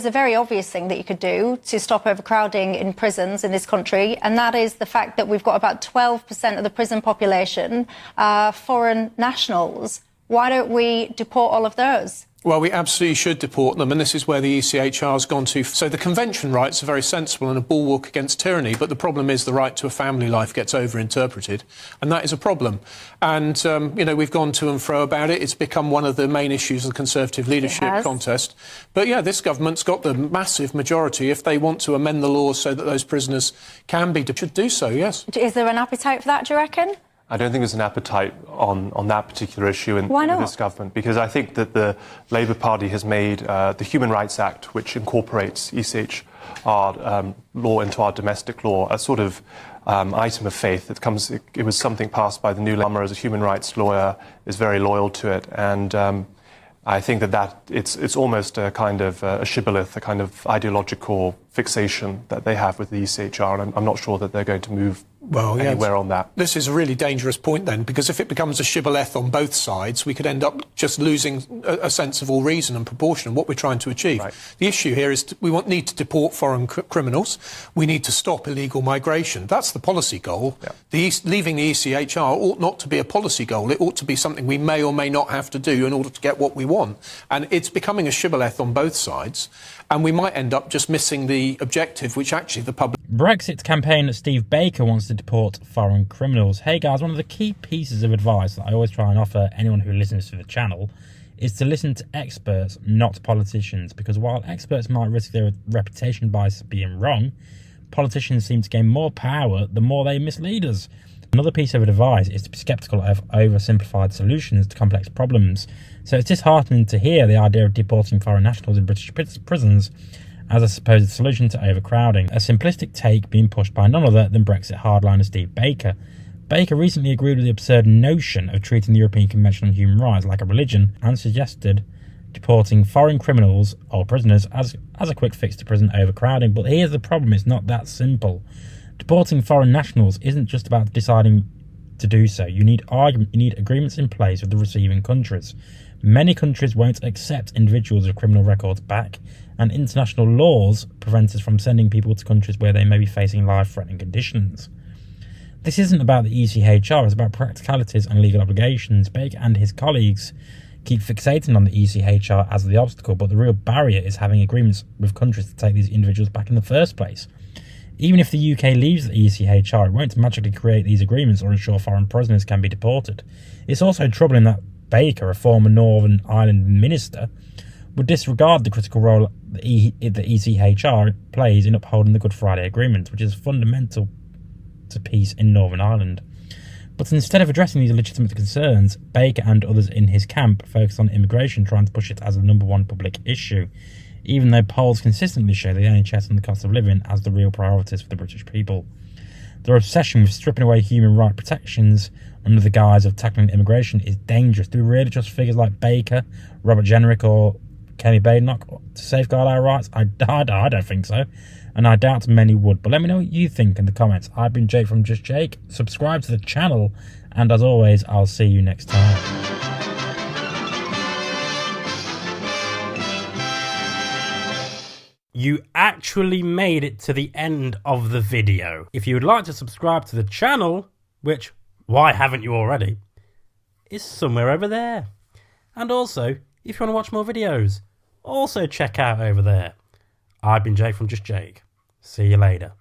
There's a very obvious thing that you could do to stop overcrowding in prisons in this country, and that is the fact that we've got about 12% of the prison population foreign nationals. Why don't we deport all of those? Well, we absolutely should deport them, and this is where the ECHR has gone to. So the convention rights are very sensible and a bulwark against tyranny, but the problem is the right to a family life gets overinterpreted, and that is a problem. And, we've gone to and fro about it. It's become one of the main issues of the Conservative leadership contest. But, yeah, this government's got the massive majority. If they want to amend the laws so that those prisoners can be, should do so, yes. Is there an appetite for that, do you reckon? I don't think there's an appetite on that particular issue in this government, because I think that the Labour Party has made the Human Rights Act, which incorporates ECHR law into our domestic law, a sort of item of faith. It was something passed by the new Labour as a human rights lawyer, is very loyal to it, and I think that it's almost a kind of a shibboleth, a kind of ideological fixation that they have with the ECHR, and I'm not sure that they're going to move anywhere on that. This is a really dangerous point then, because if it becomes a shibboleth on both sides, we could end up just losing a sense of all reason and proportion and what we're trying to achieve. Right. The issue here is we need to deport foreign criminals. We need to stop illegal migration. That's the policy goal. Yeah. Leaving the ECHR ought not to be a policy goal. It ought to be something we may or may not have to do in order to get what we want. And it's becoming a shibboleth on both sides, and we might end up just missing the objective, which actually the public... Brexit campaigner Steve Baker wants to deport foreign criminals. Hey guys, one of the key pieces of advice that I always try and offer anyone who listens to the channel is to listen to experts, not politicians, because while experts might risk their reputation by being wrong, politicians seem to gain more power the more they mislead us. Another piece of advice is to be sceptical of oversimplified solutions to complex problems. So it's disheartening to hear the idea of deporting foreign nationals in British prisons as a supposed solution to overcrowding, a simplistic take being pushed by none other than Brexit hardliner Steve Baker. Baker recently agreed with the absurd notion of treating the European Convention on Human Rights like a religion and suggested deporting foreign criminals or prisoners as a quick fix to prison overcrowding. But here's the problem, it's not that simple. Deporting foreign nationals isn't just about deciding to do so. You need agreements in place with the receiving countries. Many countries won't accept individuals with criminal records back, and international laws prevent us from sending people to countries where they may be facing life-threatening conditions. This isn't about the ECHR, it's about practicalities and legal obligations. Baker and his colleagues keep fixating on the ECHR as the obstacle, but the real barrier is having agreements with countries to take these individuals back in the first place. Even if the UK leaves the ECHR, it won't magically create these agreements or ensure foreign prisoners can be deported. It's also troubling that Baker, a former Northern Ireland minister, would disregard the critical role the ECHR plays in upholding the Good Friday Agreement, which is fundamental to peace in Northern Ireland. But instead of addressing these legitimate concerns, Baker and others in his camp focus on immigration, trying to push it as the #1 public issue, even though polls consistently show the NHS and the cost of living as the real priorities for the British people. Their obsession with stripping away human rights protections under the guise of tackling immigration is dangerous. Do we really trust figures like Baker, Robert Jenrick or Kenny Badenoch to safeguard our rights? I don't think so, and I doubt many would. But let me know what you think in the comments. I've been Jake from Just Jake. Subscribe to the channel, and as always, I'll see you next time. You actually made it to the end of the video. If you would like to subscribe to the channel, which, why haven't you already, is somewhere over there. And also, if you want to watch more videos, also check out over there. I've been Jake from Just Jake. See you later.